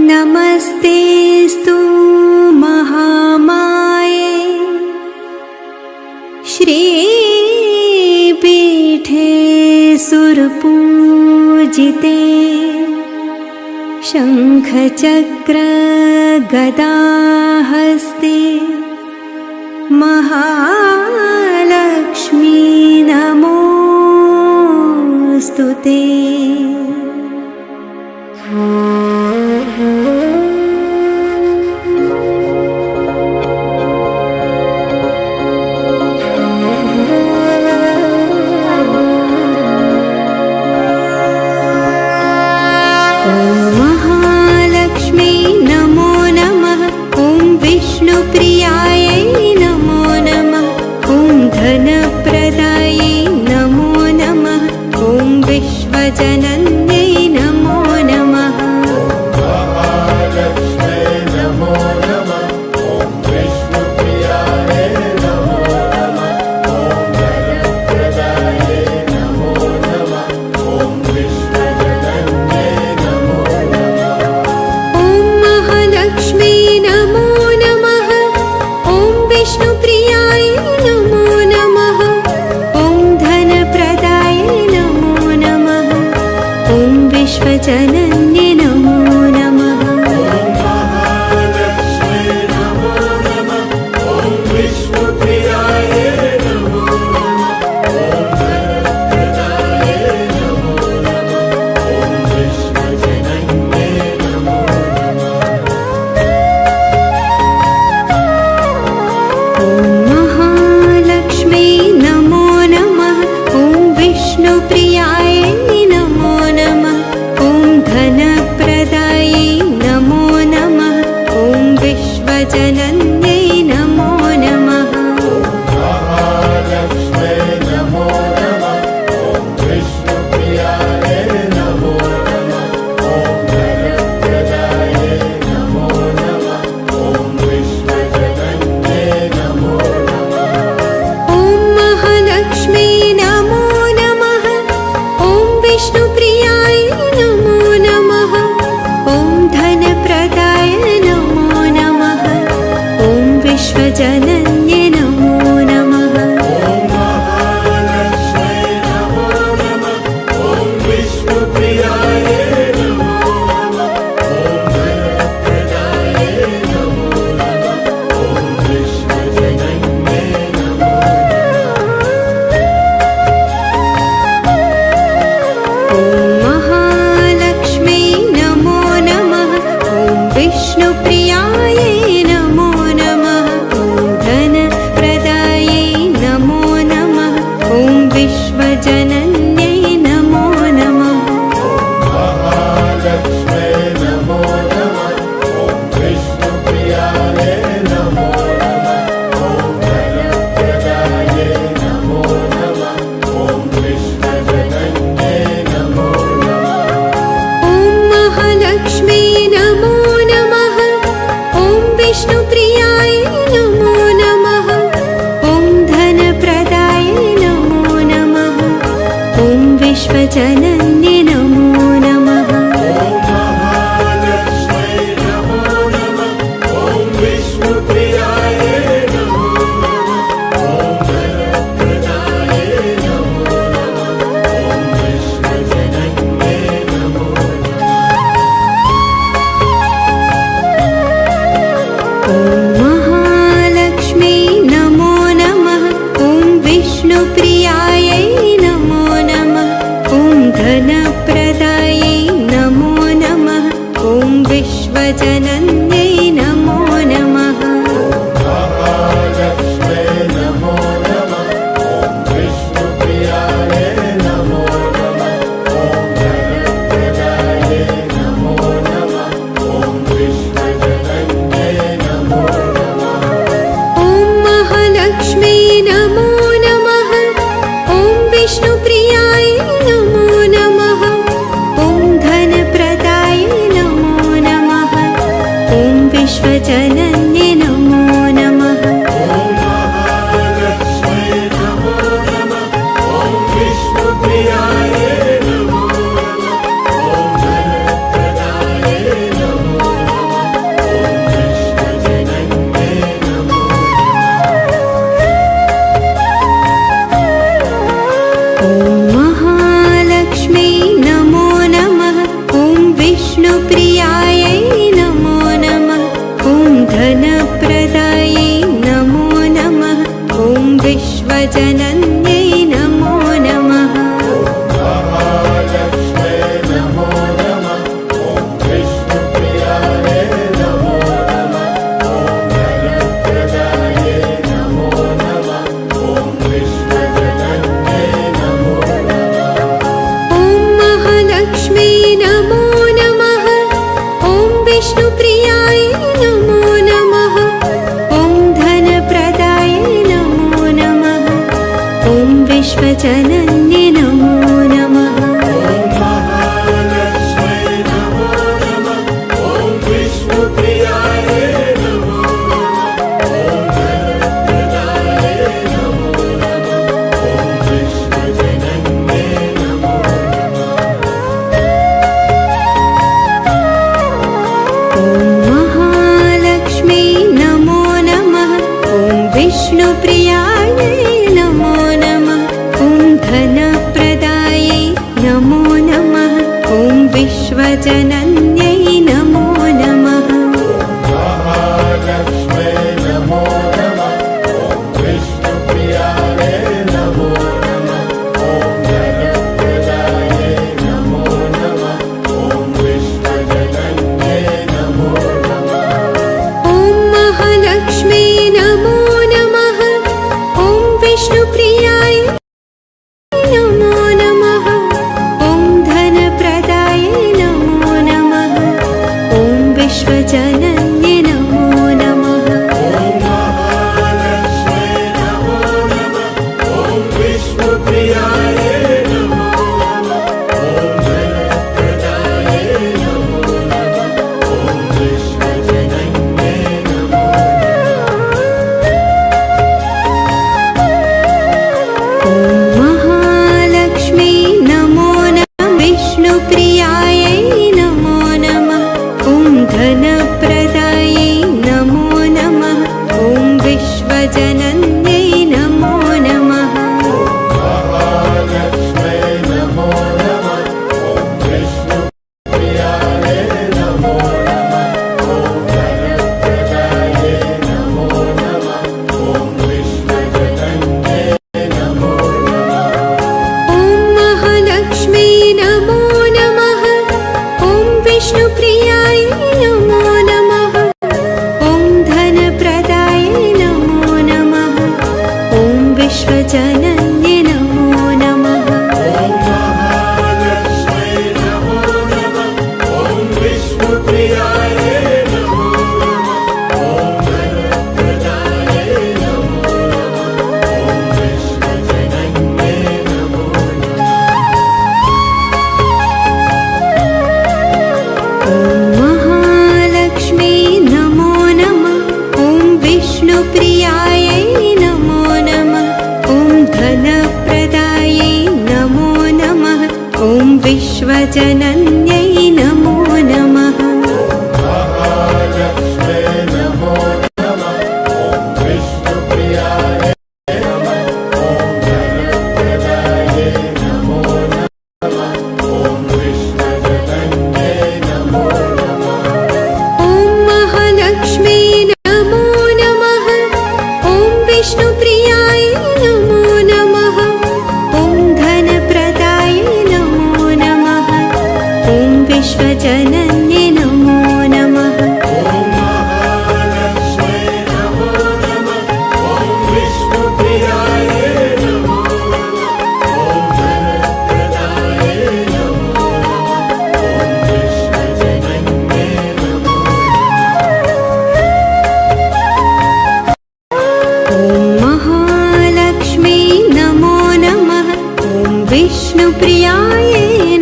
नमस्तेस्तु महामाये श्रीपीठे सुरपूजिते शंखचक्र गदाहस्ते महालक्ष्मी नमोस्तुते। विश्वजनन्ये नमो नमः। ॐ विष्णुप्रियाय नमो नमः। ॐ विश्वजनन्ये नमो नमः। ॐ महालक्ष्मी नमो नमः। ॐ विष्णुप्रियाय नमो नमः। धनप्रदायै नमो नमः। ॐ विश्वजनन्यै नमो नमः। महालक्ष्मी नमो नमः। ॐ विष्णुप्रियाय नमो नमः। ॐ धनप्रदायै नमो नमः। ॐ विश्वजनन्यै नमो नमः। ॐ महालक्ष्मी नमो नमः। ॐ विष्णुप्रियाय नमो नमः। ॐ धनप्रदाय नमो नमः। ॐ विश्वजनन्ये नमो नमः। ॐ महालक्ष्मी नमो नमः। ॐ विष्णुप्रियाय नमो नमः। ॐ धनप्रदाय नमो नमः। ॐ विश्वजनन्ये नमो नमः। ॐ महालक्ष्मी नमो नमः। ॐ विष्णुप्रियाय नमो नमः। ॐ धनप्रदायै नमो नमः। ॐ विश्वजनन्यै नमो नमः। महालक्ष्मी नमो नमः। ॐ विष्णुप्रियाय नमो नमः। ॐ धनप्रदाय नमो नमः। ॐ विश्वजनन्ये नमो नमः। ॐ महालक्ष्मी नमो नमः। ॐ विष्णुप्रियाय नमो नमः। ॐ धनप्रदाय नमो नमः। ॐ विश्वजनन्ये नमो नमः। महालक्ष्मी नमो नमः। ॐ विष्णुप्रियाय नमो नमः। ॐ धनप्रदाय नमो नमः। ॐ विश्वजनन्ये नमो नमः। ॐ महालक्ष्मी नमो नमः। ॐ विष्णुप्रियाय नमो नमः। ॐ धनप्रदायै नमो नमः। ॐ विश्वजनन्यै नमो नमः। महालक्ष्मी नमो नमः। ॐ विष्णुप्रियाय नमो नमः। ॐ धनप्रदाय नमो नमः। ॐ विश्वजनन्ये नमो नमः। ॐ महालक्ष्मी नमो नमः। ॐ विष्णुप्रियाय नमो नमः। ॐ धनप्रदाय नमो नमः। विष्णुप्रियायै नमो नमः। ॐ धनप्रदायै नमो नमः। ॐ विश्वजनन्यै नमो नमः। महालक्ष्म्यै नमो नमः। ॐ विष्णुप्रियायै नमो नमः। ॐ धनप्रदायै नमो नमः। ॐ विश्वजनन्यै नमो नमः। ॐ महालक्ष्मी नमो नमः। ॐ विष्णुप्रियाय नमो नमः। ॐ धनप्रदाय नमो नमः। ॐ विश्वजनन्ये नमो नमः। ॐ महालक्ष्म्यै नमो नमः। ॐ विष्णुप्रियायै नमो नमः। ॐ धनप्रदायै नमो नमः। ॐ विश्वजनन्यै नमो नमः। ॐ महालक्ष्मी नमो नमः। विष्णुप्रियायै नमो नमः। ॐ धनप्रदायै नमो नमः। ॐ विश्वजनन्यै नमो नमः। महालक्ष्म्यै नमो नमः। ॐ विष्णुप्रियायै नमो नमः। ॐ धनप्रदायै नमो नमः। ॐ विश्वजनन्यै नमो नमः। ॐ महालक्ष्मी नमो नमः। ॐ विष्णुप्रियाय नमो नमः। ॐ धनप्रदाय नमो नमः। ॐ विश्वजनन्ये नमो नमः। ॐ महालक्ष्म्यै नमो नमः। ॐ विष्णुप्रियायै नमो नमः। ॐ धनप्रदायै नमो नमः। ॐ विश्वजनन्यै नमो नमः। ॐ महालक्ष्मी नमो नमः। ॐ विष्णुप्रियायै नमो नमः। ॐ धनप्रदायै नमो नमः। ॐ विश्वजनन्यै नमो नमः। महालक्ष्म्यै नमो नमः। ॐ विष्णुप्रियायै नमः। ॐ धनप्रदायै नमो नमः। ॐ विश्वजनन्यै नमो नमः। ॐ महालक्ष्मी नमो नमः। ॐ विष्णुप्रियाय नमो नमः। ॐ धनप्रदाय नमो नमः। ॐ विश्वजनन्ये नमो नमः। ॐ महालक्ष्म्यै नमो नमः। ॐ विष्णुप्रियायै नमो नमः। ॐ धनप्रदायै नमो नमः। ॐ विश्वजनन्यै नमो नमः। ॐ महालक्ष्मी नमो नमः। ॐ विष्णुप्रियाय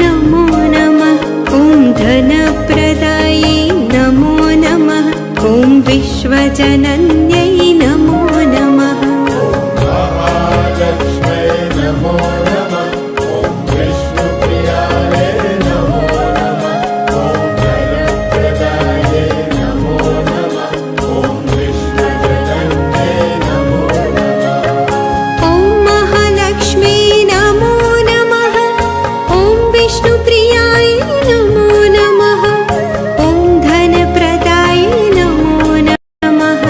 नमो नमः। ॐ धनप्रदायै नमो नमः। ॐ विश्वजनन्यै नमो नमः। महालक्ष्म्यै नमो नमः। ॐ विष्णुप्रियायै नमो नमः। ॐ धनप्रदायै नमो नमः। ॐ विश्वजनन्यै नमो नमः। ॐ महालक्ष्मी नमो नमः। ॐ विष्णुप्रियाय नमो नमः। ॐ धनप्रदाय नमो नमः।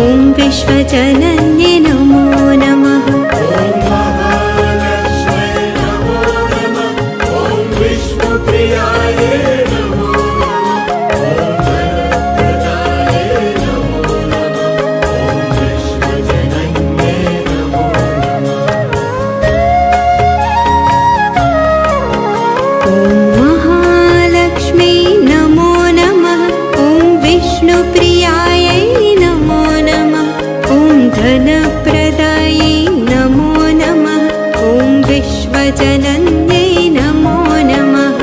ॐ विश्वजनन्ये नमो नमः। ॐ महालक्ष्म्यै नमो नमः। ॐ विष्णुप्रियायै नमो नमः। ॐ धनप्रदायै नमो नमः। ॐ विश्वजनन्यै नमो नमः। ॐ महालक्ष्मी नमो नमः। ॐ विष्णुप्रियायै नमो नमः। ॐ धनप्रदायै नमो नमः। ॐ विश्वजनन्यै नमो नमः।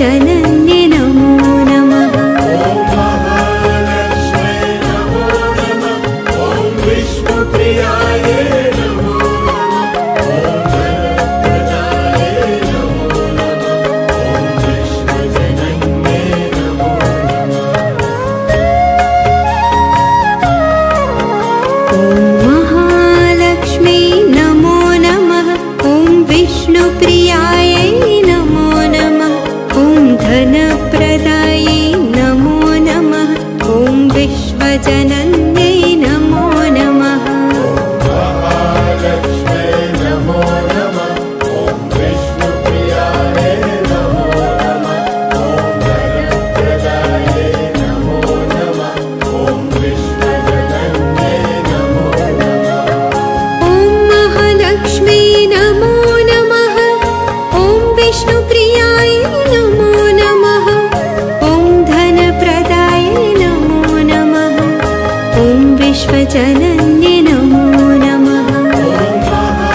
विश्वजनन्ये नमो नमः। ॐ महालक्ष्मी नमो नमः। ॐ विष्णुप्रियायै नमो नमः। ॐ धनप्रदायै नमो नमः। ॐ विश्वजनन्ये नमो नमः। ॐ महालक्ष्मी नमो नमः। ॐ विष्णुप्रियायै नमो नमः। ॐ धनप्रदायै नमो नमः। ॐ विश्वजनन्ये नमो नमः। महालक्ष्मी नमो नमः। ॐ विष्णुप्रियायै नमो नमः। ॐ धनप्रदायै नमो नमः। ॐ विश्वजनन्ये नमो नमः। ॐ महालक्ष्मी नमो नमः। ॐ विष्णुप्रियाय नमो नमः। ॐ धनप्रदाय नमो नमः। ॐ विश्वजनन्ये नमो नमः। ॐ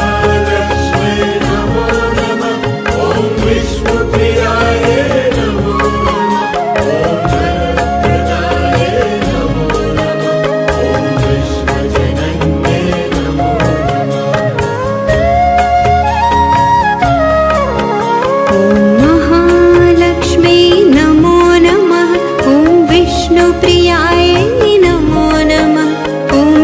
महालक्ष्मी नमो नमः। ॐ विष्णुप्रियायै नमो नमः। ॐ धनप्रदायै नमो नमः। ॐ विश्वजनन्ये नमो नमः। ॐ महालक्ष्मी नमो नमः। ॐ विष्णुप्रियाय नमो नमः। ॐ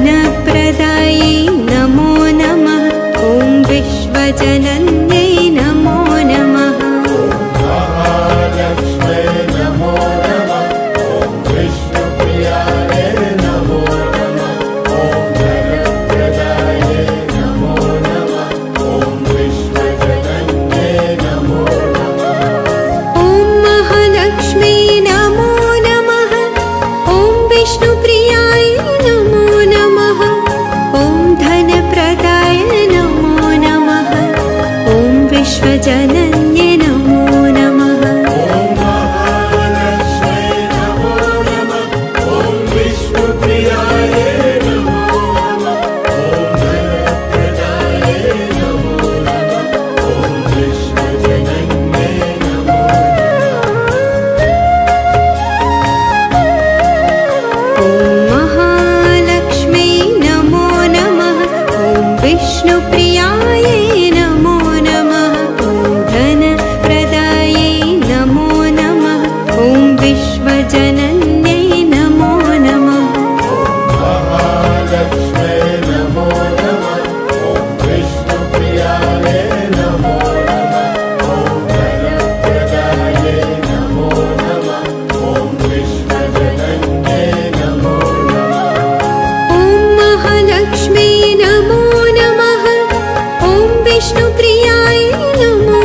धनप्रदायै नमो नमः। ॐ विश्वजनन्ये नमो नमः। महालक्ष्मी नमो नमः। ॐ विष्णुप्रियायै नमो नमः। ॐ धनप्रदायै नमो नमः। ॐ विश्वजनन्ये नमो नमः। ॐ महालक्ष्मी नमो नमः। ॐ विष्णुप्रियाय नमो नमः। ॐ धनप्रदाय नमो नमः। ॐ विश्वजनन्ये नमो नमः। ॐ महालक्ष्मी नमो नमः। ॐ विष्णुप्रियायै नमो नमः। ॐ धनप्रदायै नमो नमः। ॐ विश्वजनन्ये नमो ॐ महालक्ष्मी नमो नमः। ॐ विष्णुप्रियाय नमो नमः। ॐ धनप्रदायै नमो नमः। ॐ विश्वजनन्ये नमो नमः। महालक्ष्मी नमो नमः। ॐ विष्णुप्रियायै नमो नमः। ॐ धनप्रदायै नमो नमः। ॐ विश्वजनन्ये नमो नमः। ॐ महालक्ष्मी नमो नमः। ॐ विष्णुप्रियाय नमो